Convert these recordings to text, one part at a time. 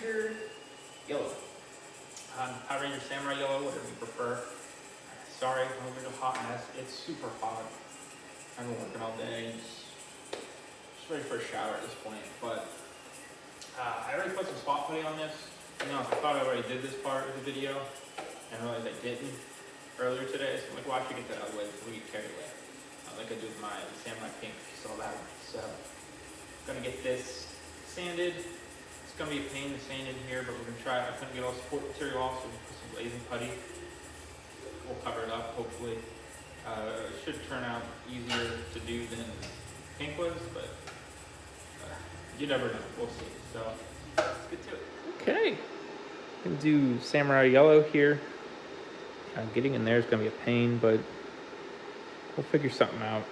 Ranger Yellow. Power Ranger Samurai Yellow, whatever you prefer. Sorry, I'm in a hot mess. It's super hot. I've been working all day. Just ready for a shower at this point. But I already put some spot putty on this. I thought I already did this part of the video. And I realized I didn't earlier today. So I'm like, well, I should get that out of the way before we get carried away. Like I do with my Samurai Pink, if you saw that one. So I'm gonna get this sanded. It's gonna be a pain to sand in here, but we're gonna try it. I couldn't get all the support material off, so we'll put some glazing putty. We'll cover it up, hopefully. It should turn out easier to do than pink was, but you never know. We'll see. So let's get to it. Okay. Gonna do Samurai Yellow here. Getting in there is gonna be a pain, but we'll figure something out.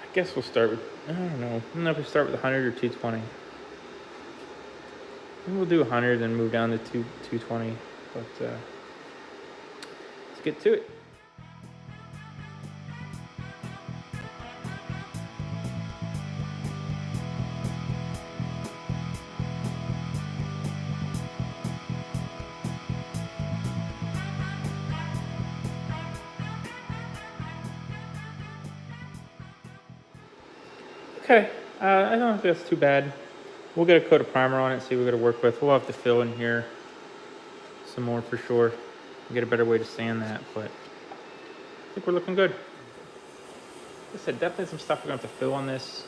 I guess we'll start with, I don't know. I don't know if we start with 100 or 220. Maybe we'll do 100 and move down to 220. But let's get to it. Okay, I don't think that's too bad. We'll get a coat of primer on it, see what we're gonna work with. We'll have to fill in here some more for sure. Get a better way to sand that, but I think we're looking good. Like I said, definitely some stuff we're gonna have to fill on this,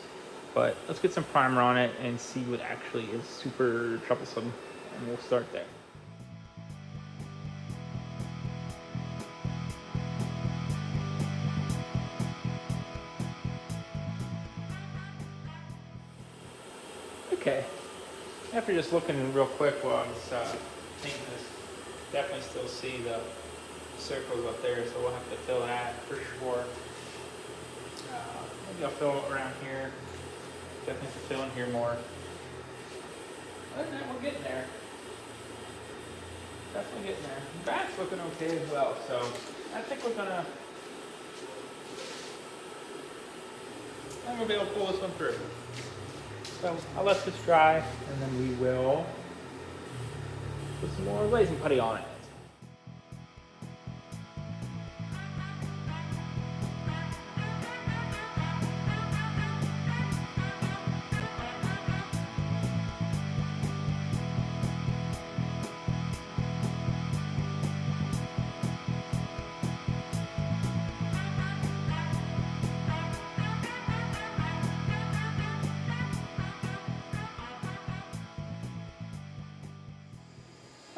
but let's get some primer on it and see what actually is super troublesome, and we'll start there. Okay, after just looking real quick while I was painting this, definitely still see the circles up there, so we'll have to fill that for sure. Maybe I'll fill around here. Definitely have to fill in here more. Other than that, we're getting there. Definitely getting there. The back's looking okay as well, so I think we're gonna be able to pull this one through. So I'll let this dry, and then we will put some more glazing putty on it.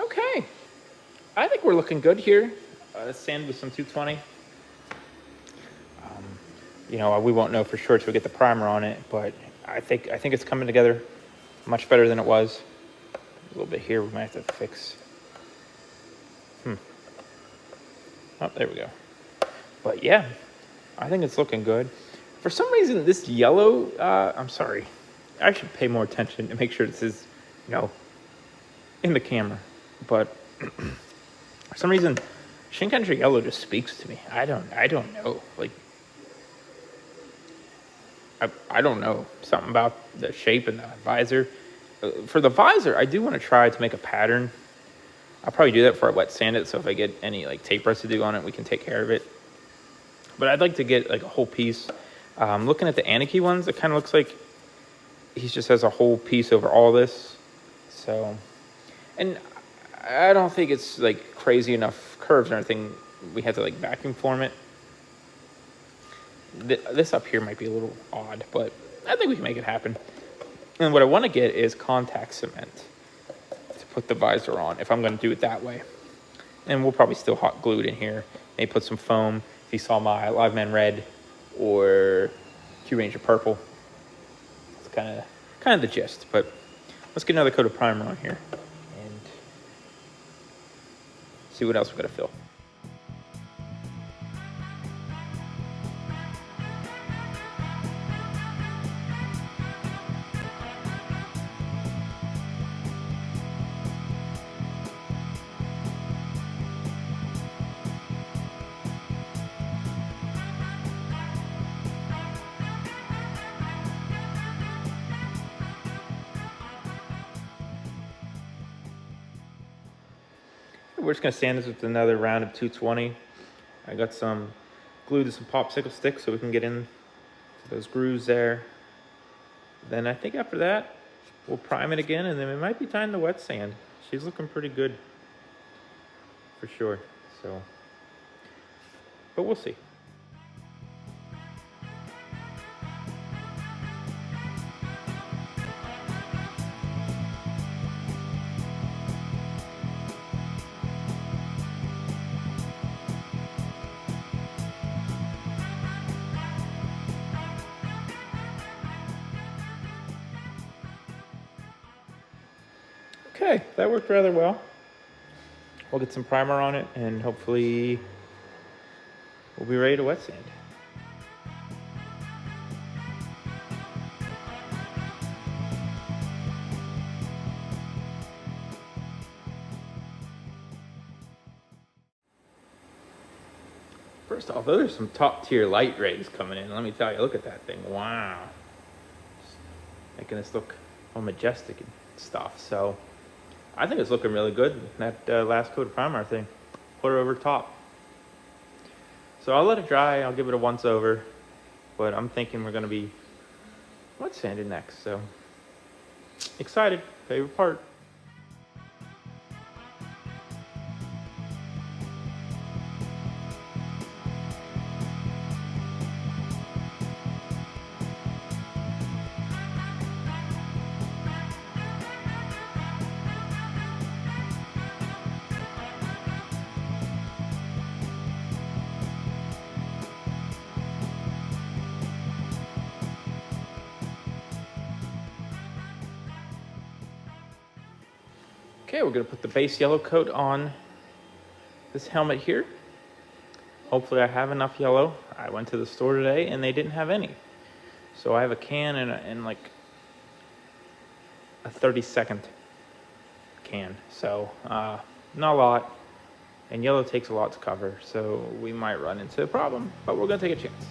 Okay, I think we're looking good here. Sand with some 220. We won't know for sure till we get the primer on it, but I think it's coming together much better than it was. A little bit here we might have to fix. Oh, there we go. But yeah, I think it's looking good. For some reason, this yellow, I'm sorry. I should pay more attention and make sure this is, in the camera. But for some reason, Shinkanji Yellow just speaks to me. I don't know. Like, I don't know. Something about the shape and the visor. For the visor, I do want to try to make a pattern. I'll probably do that before I wet sand it, so if I get any tape residue on it, we can take care of it. But I'd like to get a whole piece. Looking at the Aniki ones, it kind of looks like he just has a whole piece over all this. So, and I don't think it's crazy enough curves or anything. We have to vacuum form it. This up here might be a little odd, but I think we can make it happen. And what I want to get is contact cement to put the visor on, if I'm going to do it that way. And we'll probably still hot glue it in here. Maybe put some foam. If you saw my Live Man Red or Q Ranger Purple, it's kind of the gist. But let's get another coat of primer on here and see what else we got to fill. We're just gonna sand this with another round of 220. I got some glue to some popsicle sticks so we can get in those grooves there. Then I think after that, we'll prime it again, and then it might be time to wet sand. She's looking pretty good for sure. So, but we'll see. Okay, that worked rather well. We'll get some primer on it, and hopefully we'll be ready to wet sand. First off, those are some top tier light rays coming in. Let me tell you, look at that thing. Wow. Just making this look all majestic and stuff. So I think it's looking really good. That last coat of primer thing, put it over top. So I'll let it dry. I'll give it a once over, but I'm thinking we're gonna be wet sanding next. So excited, favorite part. Okay, we're gonna put the base yellow coat on this helmet here. Hopefully I have enough yellow. I went to the store today and they didn't have any. So I have a can and like a 30-second can. So not a lot. And yellow takes a lot to cover, so we might run into a problem, but we're gonna take a chance.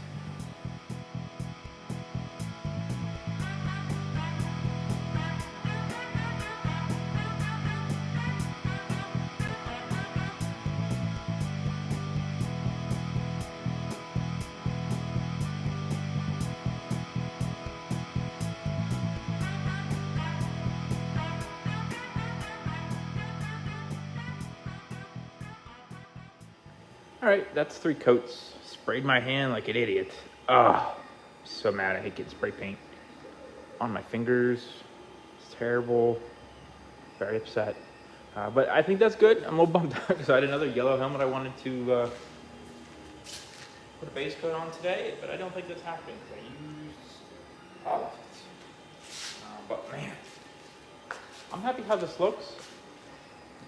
All right, that's 3 coats. Sprayed my hand like an idiot. Oh, so mad. I hate getting spray paint on my fingers. It's terrible. Very upset. But I think that's good. I'm a little bummed out because I had another yellow helmet I wanted to put a base coat on today, but I don't think that's happening because I used all of it. But man, I'm happy how this looks.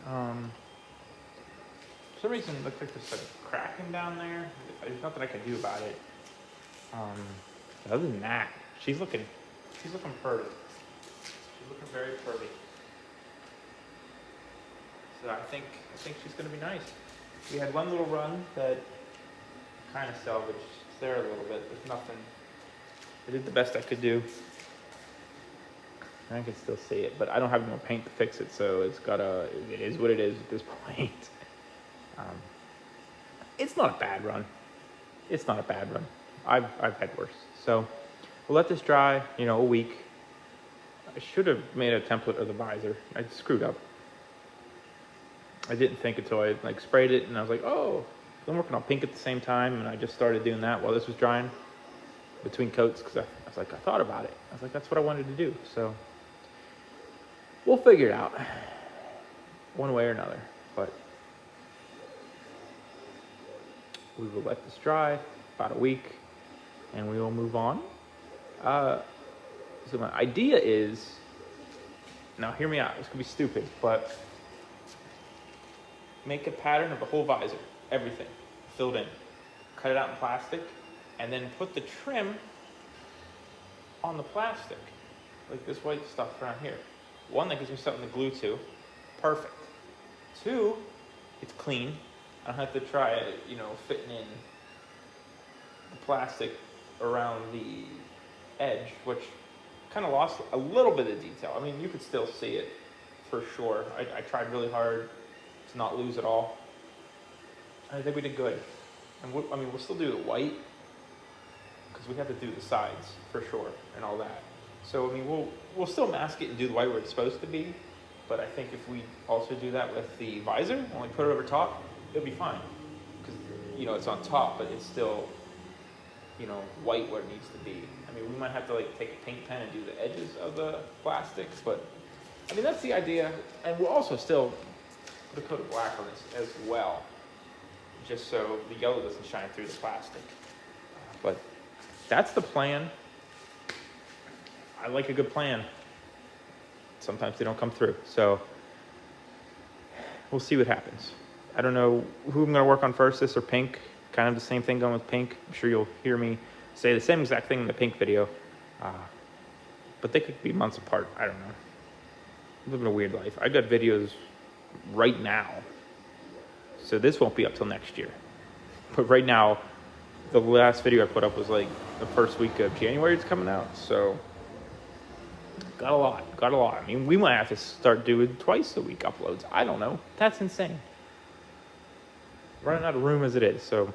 For some reason, it looks like there's like cracking down there. There's nothing I can do about it. Other than that, she's looking pretty. She's looking very pretty. So I think she's gonna be nice. We had one little run that kind of salvaged. It's there a little bit. There's nothing. I did the best I could do. I can still see it, but I don't have no paint to fix it, so it is what it is at this point. It's not a bad run. It's not a bad run. I've had worse. So we'll let this dry, a week. I should have made a template of the visor. I screwed up. I didn't think until I sprayed it, and I was like, oh, I'm working on pink at the same time, and I just started doing that while this was drying between coats because I was like, I thought about it. I was like, that's what I wanted to do. So we'll figure it out one way or another. But we will let this dry about a week, and we will move on. So my idea is, now hear me out, it's gonna be stupid, but make a pattern of the whole visor, everything, filled in. Cut it out in plastic, and then put the trim on the plastic, like this white stuff around here. One, that gives me something to glue to, perfect. 2, it's clean. I don't have to try it, fitting in the plastic around the edge, which kind of lost a little bit of detail. I mean, you could still see it for sure. I tried really hard to not lose it all. I think we did good. And we'll still do the white because we have to do the sides for sure and all that. So I mean, we'll still mask it and do the white where it's supposed to be. But I think if we also do that with the visor, only put it over top, it'll be fine. Because it's on top, but it's still white where it needs to be. I mean, we might have to like take a paint pen and do the edges of the plastics, but I mean that's the idea. And we'll also still put a coat of black on this as well, just so the yellow doesn't shine through the plastic. But that's the plan. I like a good plan. Sometimes they don't come through, so we'll see what happens. I don't know who I'm going to work on first, this or pink. Kind of the same thing going with pink. I'm sure you'll hear me say the same exact thing in the pink video, but they could be months apart. I don't know. I'm living a weird life. I got videos right now, so this won't be up till next year. But right now, the last video I put up was like the first week of January it's coming out, so got a lot. I mean, we might have to start doing twice a week uploads. I don't know. That's insane. Running out of room as it is, so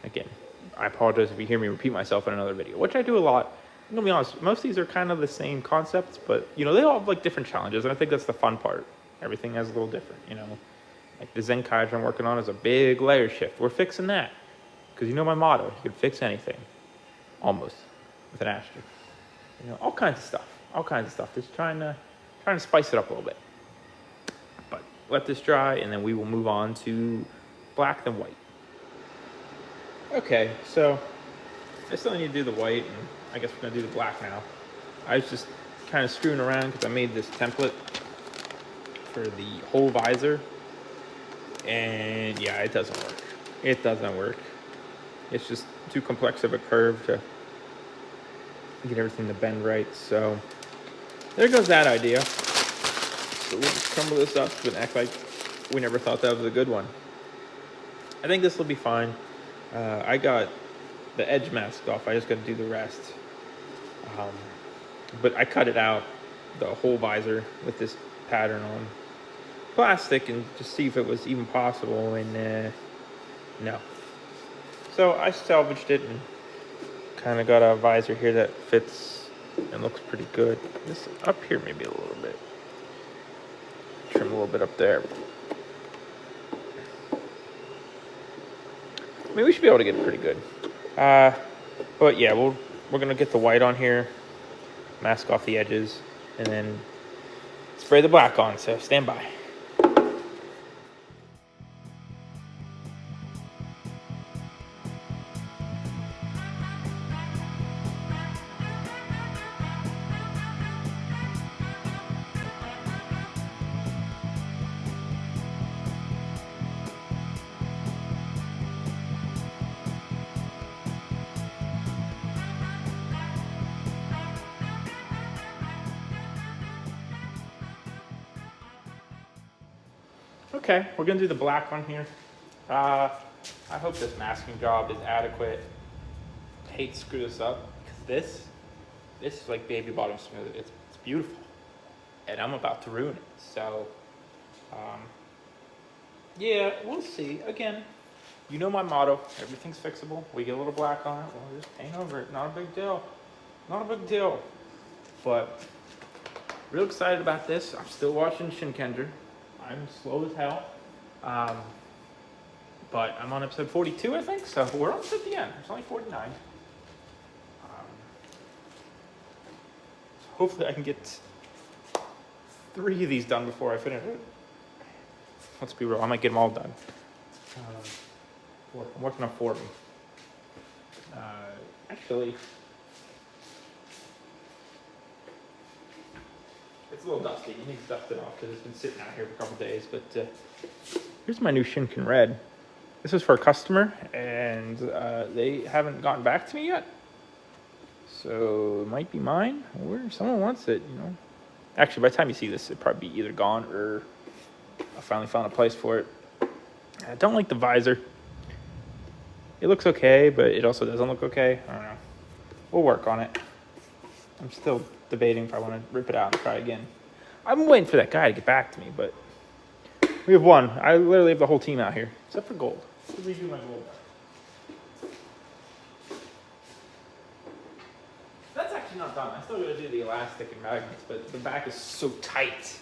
again, I apologize if you hear me repeat myself in another video, which I do a lot. I'm gonna be honest, most of these are kind of the same concepts, but they all have like different challenges, and I think that's the fun part. Everything is a little different, like the Zenkaiser I'm working on is a big layer shift. We're fixing that because my motto, you can fix anything, almost, with an asterisk. All kinds of stuff. Just trying to spice it up a little bit. But let this dry, and then we will move on to black then white. Okay, so I still need to do the white, and I guess we're gonna do the black now. I was just kind of screwing around because I made this template for the whole visor, and yeah, it doesn't work. It's just too complex of a curve to get everything to bend right. So there goes that idea. So we'll just crumble this up and act like we never thought that was a good one. I think this will be fine. I got the edge masked off. I just got to do the rest. But I cut it out, the whole visor, with this pattern on plastic and just see if it was even possible, and no. So I salvaged it and kind of got a visor here that fits and looks pretty good. This up here maybe a little bit. Trim a little bit up there. I mean, we should be able to get it pretty good. But yeah, we're gonna get the white on here, mask off the edges, and then spray the black on. So stand by. Okay, we're gonna do the black on here. I hope this masking job is adequate. I hate to screw this up because this is like baby bottom smooth. It's beautiful, and I'm about to ruin it. So, yeah, we'll see. Again, my motto: everything's fixable. We get a little black on it, we'll just paint over it. Not a big deal. Not a big deal. But real excited about this. I'm still watching Shinkenger. I'm slow as hell, but I'm on episode 42, I think, so we're almost at the end. It's only 49. So hopefully I can get 3 of these done before I finish it. Let's be real, I might get them all done. I'm working on 4 of them. Actually, it's a little dusty. You need to dust it off because it's been sitting out here for a couple days. But here's my new Shinken Red. This is for a customer, and they haven't gotten back to me yet. So it might be mine, or someone wants it, Actually, by the time you see this, it'll probably be either gone or I finally found a place for it. I don't like the visor. It looks okay, but it also doesn't look okay. I don't know. We'll work on it. I'm still debating if I want to rip it out and try again. I'm waiting for that guy to get back to me, but We have one. I literally have the whole team out here, except for gold. Let me redo my gold. That's actually not done. I still got to do the elastic and magnets, but the back is so tight,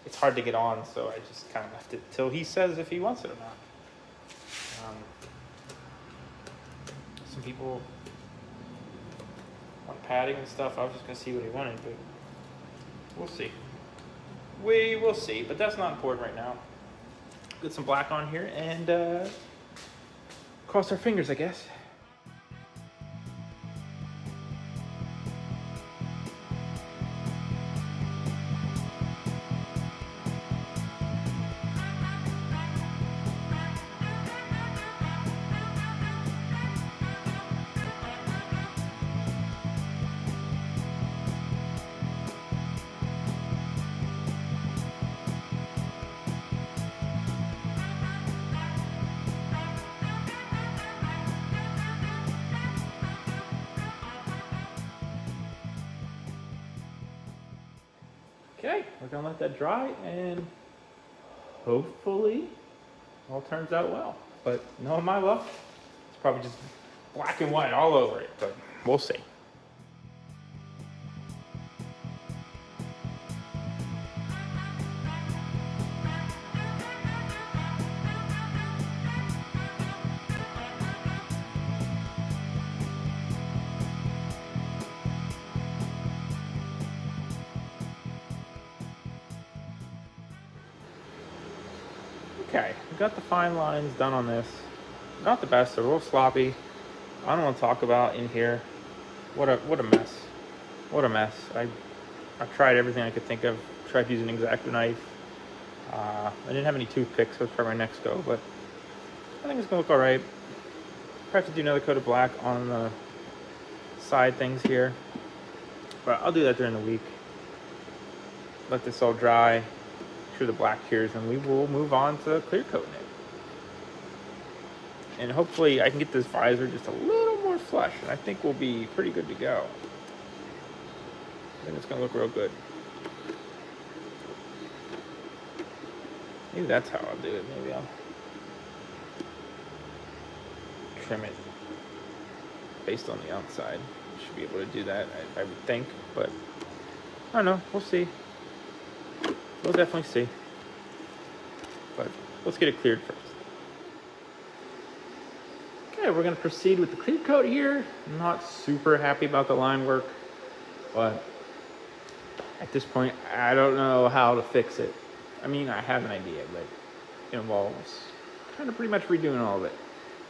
it's hard to get on. So I just kind of left it till he says if he wants it or not. Some people want padding and stuff. I was just gonna see what he wanted, but we'll see. We will see, but that's not important right now. Get some black on here and cross our fingers, I guess. Okay, we're gonna let that dry and hopefully all turns out well. But knowing my luck, it's probably just black and white all over it, but we'll see. Okay, we got the fine lines done on this. Not the best, they're a little sloppy. I don't want to talk about in here. What a mess. What a mess. I've tried everything I could think of. Tried using an X-Acto knife. I didn't have any toothpicks, so it's probably my next go, but I think it's gonna look all right. Probably have to do another coat of black on the side things here, but I'll do that during the week. Let this all dry. Make sure the black cures, and we will move on to clear coating it. And hopefully I can get this visor just a little more flush, and I think we'll be pretty good to go. I think it's gonna look real good. Maybe that's how I'll do it. Maybe I'll trim it based on the outside. Should be able to do that, I would think, but I don't know. We'll see. We'll definitely see. But let's get it cleared first. Okay, we're gonna proceed with the clear coat here. I'm not super happy about the line work, but at this point, I don't know how to fix it. I mean, I have an idea, but it involves kind of pretty much redoing all of it,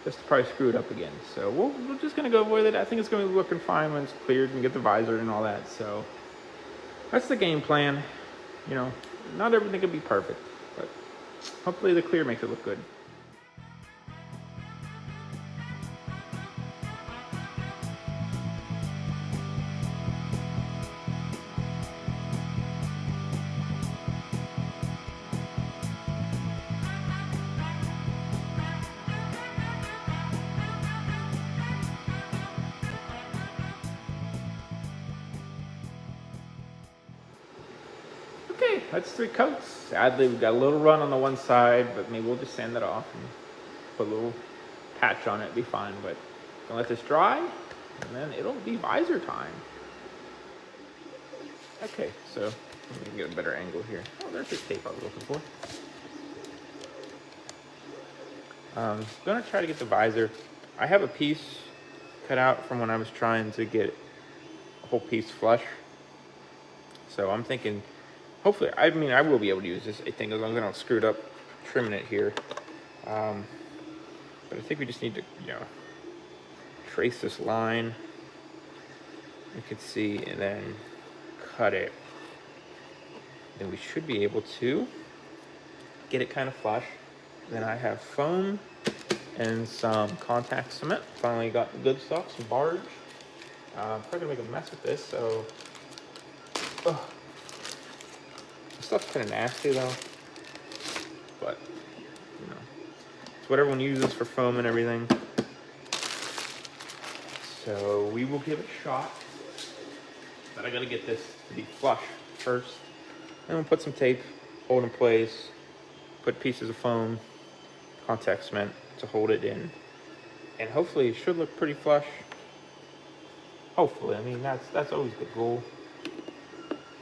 just to probably screw it up again. So we're just gonna go with it. I think it's gonna be looking fine when it's cleared and get the visor and all that. So that's the game plan. You know, not everything can be perfect, but hopefully the clear makes it look good. Okay, that's 3 coats. Sadly, we've got a little run on the one side, but maybe we'll just sand it off and put a little patch on it, be fine. But gonna let this dry, and then it'll be visor time. Okay, so let me get a better angle here. Oh, there's the tape I was looking for. Gonna try to get the visor. I have a piece cut out from when I was trying to get a whole piece flush. So I'm thinking, hopefully, I mean, I will be able to use this, I think, as long as I don't screw it up trimming it here. But I think we just need to, you know, trace this line. You can see, and then cut it. Then we should be able to get it kind of flush. Then I have foam and some contact cement. Finally got the good stuff, some barge. Probably gonna make a mess with this, so. Ugh. This stuff's kind of nasty though, but you know, it's what everyone uses for foam and everything. So we will give it a shot, but I gotta get this to be flush first. And we'll put some tape, hold in place, put pieces of foam, contact cement to hold it in, and hopefully it should look pretty flush. Hopefully, I mean that's always the goal.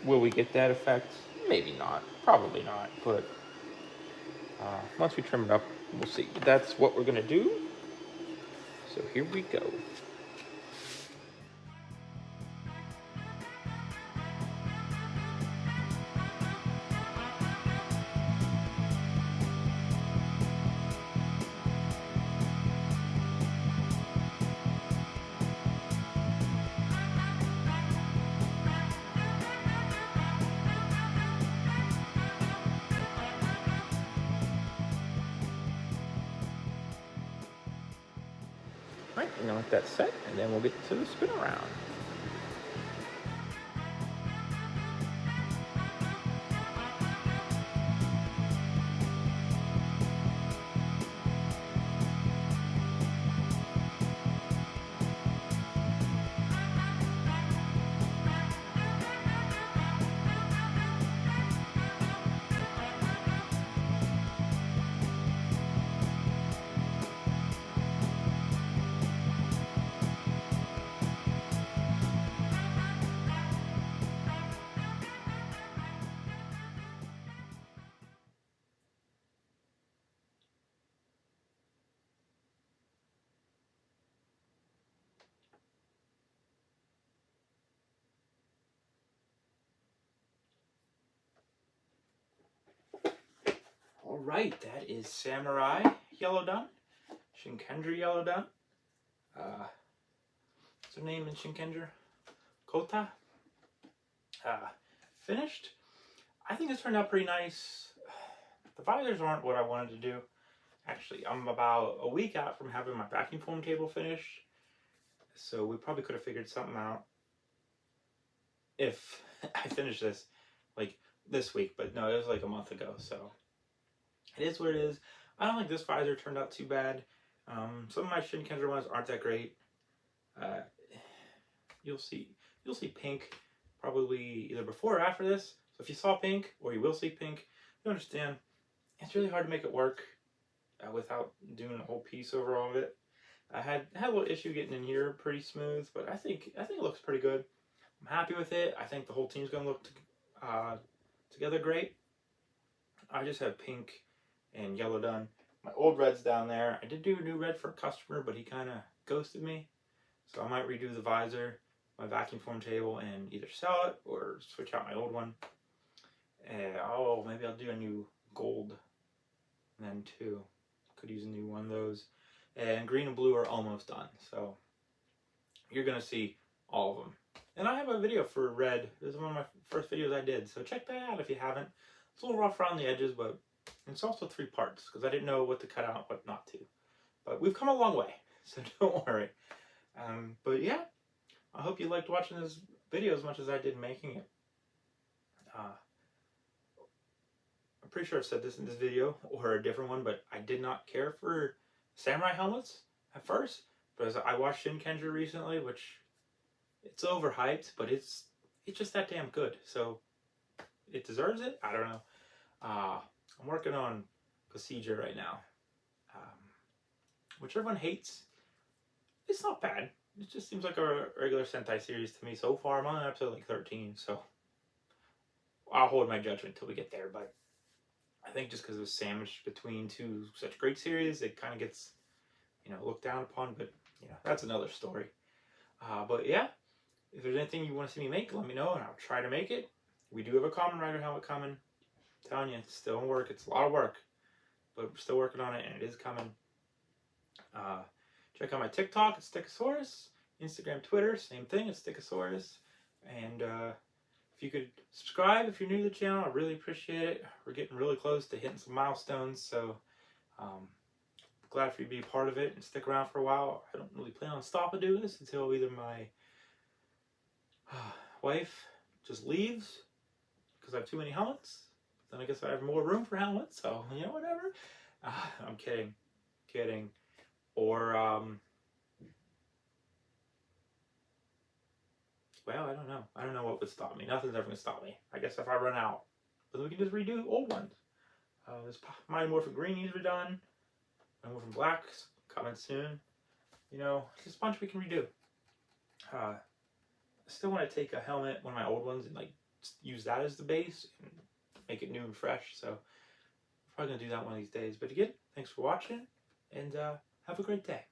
Will we get that effect? Maybe not, probably not, but once we trim it up, we'll see. But that's what we're gonna do. So here we go. All right, we're gonna let that set, and then we'll get to the spin around. All right, that is Samurai yellow done, Shinkenger yellow done. What's her name in Shinkenger? Kota. Finished. I think this turned out pretty nice. The visors aren't what I wanted to do. Actually, I'm about a week out from having my vacuum foam table finished, so we probably could have figured something out if I finished this like this week, but no, it was like a month ago, so it is what it is. I don't think this visor turned out too bad. Some of my Shinkenger ones aren't that great. You'll see pink probably either before or after this. So if you saw pink, or you will see pink, you understand it's really hard to make it work without doing a whole piece over all of it. I had a little issue getting in here pretty smooth, but I think it looks pretty good. I'm happy with it. I think the whole team's gonna look together great. I just have pink and yellow done. My old red's down there. I did do a new red for a customer, but he kind of ghosted me. So I might redo the visor, my vacuum foam table, and either sell it or switch out my old one. And maybe I'll do a new gold then too. Could use a new one of those. And green and blue are almost done. So you're gonna see all of them. And I have a video for red. This is one of my first videos I did. So check that out if you haven't. It's a little rough around the edges, but it's also 3 parts because I didn't know what to cut out, what not to. But we've come a long way, so don't worry. But yeah, I hope you liked watching this video as much as I did making it. I'm pretty sure I've said this in this video or a different one, but I did not care for samurai helmets at first. But as I watched Shinkenger recently, which it's overhyped, but it's just that damn good. So it deserves it. I don't know. I'm working on Procedure right now, which everyone hates. It's not bad. It just seems like a regular Sentai series to me so far. I'm on episode like 13, so I'll hold my judgment till we get there. But I think just because it was sandwiched between 2 such great series, it kind of gets, looked down upon. But that's another story. But yeah, if there's anything you want to see me make, let me know, and I'll try to make it. We do have a Kamen Rider helmet coming. I'm telling you, it's still in work. It's a lot of work, but we're still working on it, and it is coming. Check out my TikTok, it's Stickosaurus. Instagram, Twitter, same thing, it's Stickosaurus. And if you could subscribe if you're new to the channel, I really appreciate it. We're getting really close to hitting some milestones, so glad for you to be a part of it and stick around for a while. I don't really plan on stopping doing this until either my wife just leaves because I have too many helmets. Then I guess I have more room for helmets, so whatever. I'm kidding. Or well, I don't know. I don't know what would stop me. Nothing's ever gonna stop me. I guess if I run out, but we can just redo old ones. This Mighty Morphin Green needs to be done. Mighty Morphin Black coming soon. You know, there's a bunch we can redo. I still want to take a helmet, one of my old ones, and like use that as the base and make it new and fresh. So I'm probably gonna do that one of these days. But again, thanks for watching, and have a great day.